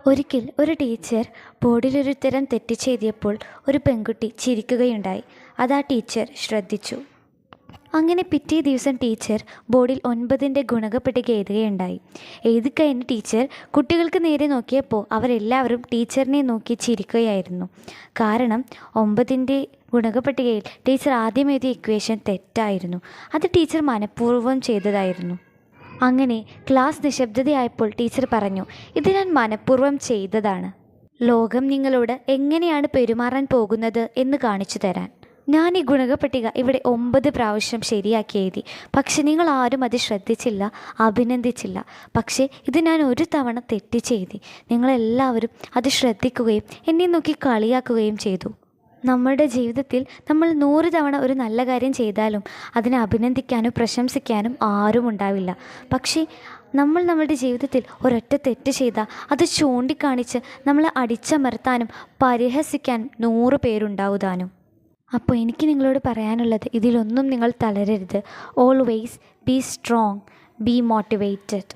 ഒരിക്കൽ ഒരു ടീച്ചർ ബോർഡിലൊരു ഉത്തരം തെറ്റിച്ചെഴുതിയപ്പോൾ ഒരു പെൺകുട്ടി ചിരിക്കുകയുണ്ടായി. അത് ആ ടീച്ചർ ശ്രദ്ധിച്ചു. അങ്ങനെ പിറ്റേ ദിവസം ടീച്ചർ ബോർഡിൽ 9ൻ്റെ ഗുണകപ്പട്ടിക എഴുതുകയുണ്ടായി. എഴുതിക്കഴിഞ്ഞ് ടീച്ചർ കുട്ടികൾക്ക് നേരെ നോക്കിയപ്പോൾ അവരെല്ലാവരും ടീച്ചറിനെ നോക്കി ചിരിക്കുകയായിരുന്നു. കാരണം 9ൻ്റെ ഗുണകപ്പട്ടികയിൽ ടീച്ചർ ആദ്യം എഴുതിയ ഇക്വേഷൻ തെറ്റായിരുന്നു. അത് ടീച്ചർ മനഃപൂർവ്വം ചെയ്തതായിരുന്നു. അങ്ങനെ ക്ലാസ് നിശബ്ദതയായപ്പോൾ ടീച്ചർ പറഞ്ഞു, "ഇത് ഞാൻ മനഃപൂർവ്വം ചെയ്തതാണ്. ലോകം നിങ്ങളോട് എങ്ങനെയാണ് പെരുമാറാൻ പോകുന്നത് എന്ന് കാണിച്ചു തരാൻ. ഞാൻ ഈ ഗുണകപ്പട്ടിക ഇവിടെ 9 പ്രാവശ്യം ശരിയാക്കി എഴുതി. പക്ഷെ നിങ്ങൾ ആരും അത് ശ്രദ്ധിച്ചില്ല, അഭിനന്ദിച്ചില്ല. പക്ഷേ ഇത് ഞാൻ ഒരു തവണ തെറ്റിച്ചെഴുതി. നിങ്ങളെല്ലാവരും അത് ശ്രദ്ധിക്കുകയും എന്നെ നോക്കി കളിയാക്കുകയും ചെയ്തു." നമ്മുടെ ജീവിതത്തിൽ നമ്മൾ 100 തവണ ഒരു നല്ല കാര്യം ചെയ്താലും അതിനെ അഭിനന്ദിക്കാനും പ്രശംസിക്കാനും ആരും ഉണ്ടാവില്ല. പക്ഷേ നമ്മളുടെ ജീവിതത്തിൽ ഒരൊറ്റ തെറ്റ് ചെയ്താൽ അത് ചൂണ്ടിക്കാണിച്ച് നമ്മളെ അടിച്ചമർത്താനും പരിഹസിക്കാൻ 100 പേരുണ്ടാവുതാനും. അപ്പോൾ എനിക്ക് നിങ്ങളോട് പറയാനുള്ളത്, ഇതിലൊന്നും നിങ്ങൾ തളരരുത്. Always be strong, be motivated.